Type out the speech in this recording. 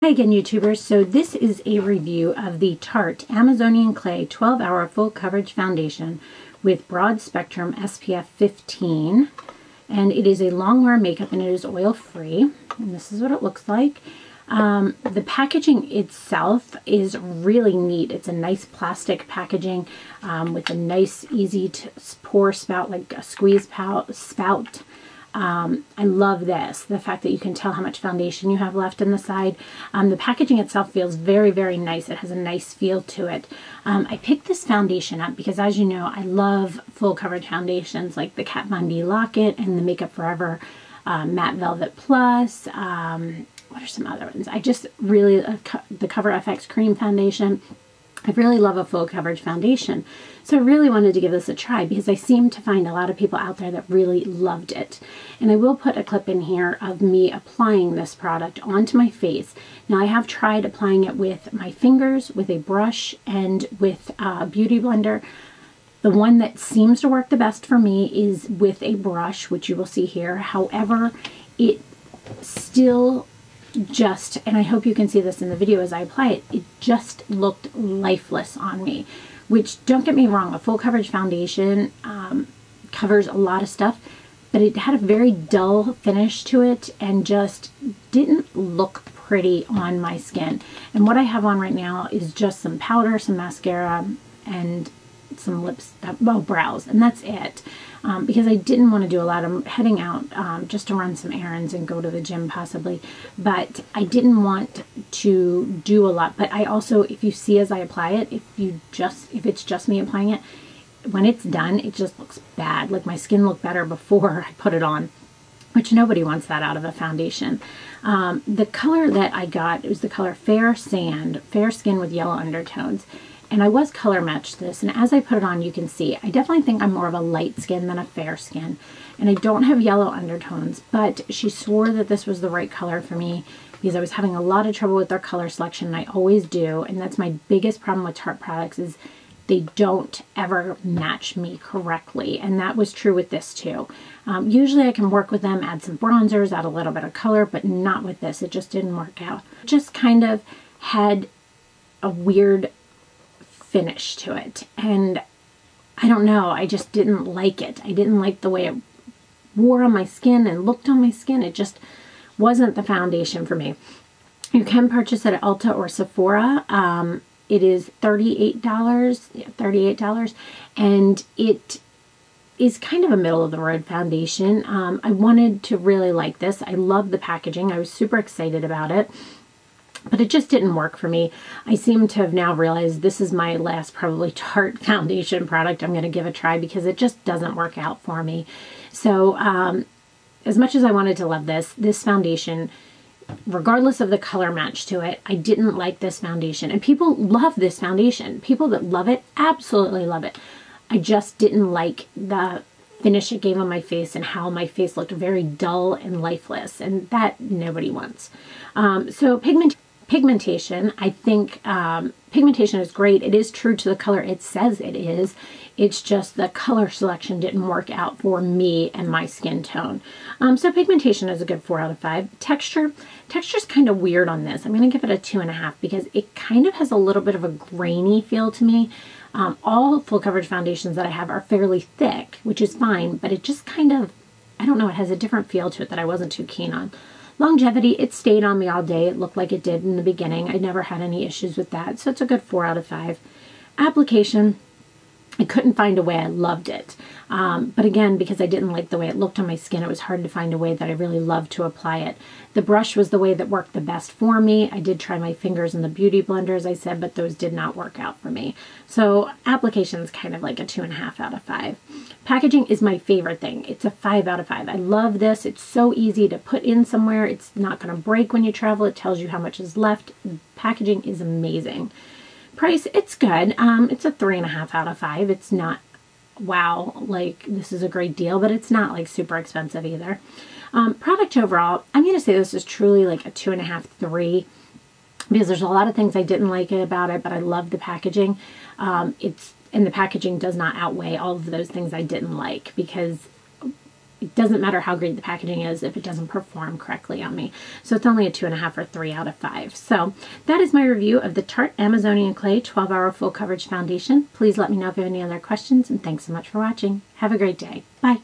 Hi again, YouTubers. So this is a review of the Tarte Amazonian Clay 12-Hour Full Coverage Foundation with Broad Spectrum SPF 15. And it is a long-wear makeup and it is oil-free. And this is what it looks like. The packaging itself is really neat. It's a nice plastic packaging with a nice, easy to pour spout, like a squeeze spout. I love this, the fact that you can tell how much foundation you have left in the side. The packaging itself feels very, very nice. It has a nice feel to it. I picked this foundation up because, as you know, I love full coverage foundations like the Kat Von D Lock-It and the Makeup Forever Matte Velvet Plus. What are some other ones? I just really, the Cover FX Cream Foundation. I really love a full coverage foundation. So I really wanted to give this a try because I seem to find a lot of people out there that really loved it. And I will put a clip in here of me applying this product onto my face. Now I have tried applying it with my fingers, with a brush, and with a beauty blender. The one that seems to work the best for me is with a brush, which you will see here. However, it still just, and I hope you can see this in the video as I apply it, it just looked lifeless on me. Which, don't get me wrong, a full coverage foundation covers a lot of stuff, but it had a very dull finish to it and just didn't look pretty on my skin. And what I have on right now is just some powder, some mascara, and some lips, well, brows, and that's it. Because I didn't want to do a lot of heading out just to run some errands and go to the gym possibly, but I didn't want to do a lot. But I also, if you see as I apply it, if it's just me applying it, when it's done, it just looks bad. Like my skin looked better before I put it on, which nobody wants that out of a foundation. The color that I got, it was the color Fair Sand, fair skin with yellow undertones. And I was color matched this, and as I put it on, you can see, I definitely think I'm more of a light skin than a fair skin. And I don't have yellow undertones, but she swore that this was the right color for me because I was having a lot of trouble with their color selection, and I always do. And that's my biggest problem with Tarte products is they don't ever match me correctly. And that was true with this too. Usually I can work with them, add some bronzers, add a little bit of color, but not with this. It just didn't work out. It just kind of had a weird finish to it, and I don't know, I just didn't like it. I didn't like the way it wore on my skin and looked on my skin. It just wasn't the foundation for me. You can purchase it at Ulta or Sephora. It is $38, $38, and it is kind of a middle-of-the-road foundation. I wanted to really like this. I love the packaging. I was super excited about it. But it just didn't work for me. I seem to have now realized this is my last probably Tarte foundation product I'm going to give a try because it just doesn't work out for me. So as much as I wanted to love this foundation, regardless of the color match to it, I didn't like this foundation. And people love this foundation. People that love it absolutely love it. I just didn't like the finish it gave on my face and how my face looked very dull and lifeless. And that nobody wants. So pigmentation, I think pigmentation is great. It is true to the color it says it is. It's just the color selection didn't work out for me and my skin tone. So pigmentation is a good 4 out of 5. Texture's kind of weird on this. I'm going to give it a 2.5 because it kind of has a little bit of a grainy feel to me. All full coverage foundations that I have are fairly thick, which is fine, but it just kind of, I don't know, it has a different feel to it that I wasn't too keen on. Longevity, it stayed on me all day. It looked like it did in the beginning. I never had any issues with that, so it's a good 4 out of 5. Application, I couldn't find a way I loved it. But again, because I didn't like the way it looked on my skin, it was hard to find a way that I really loved to apply it. The brush was the way that worked the best for me. I did try my fingers in the beauty blender, as I said, but those did not work out for me. So application is kind of like a 2.5 out of 5. Packaging is my favorite thing. It's a 5 out of 5. I love this. It's so easy to put in somewhere. It's not going to break when you travel. It tells you how much is left. Packaging is amazing. Price, it's good. It's a 3.5 out of 5. It's not, wow, like this is a great deal, but it's not like super expensive either. Product overall, I'm going to say this is truly like a 2.5, 3, because there's a lot of things I didn't like about it, but I love the packaging. And the packaging does not outweigh all of those things I didn't like, because it doesn't matter how great the packaging is if it doesn't perform correctly on me. So it's only a 2.5 or 3 out of 5. So that is my review of the Tarte Amazonian Clay 12-Hour Full Coverage Foundation. Please let me know if you have any other questions, and thanks so much for watching. Have a great day. Bye.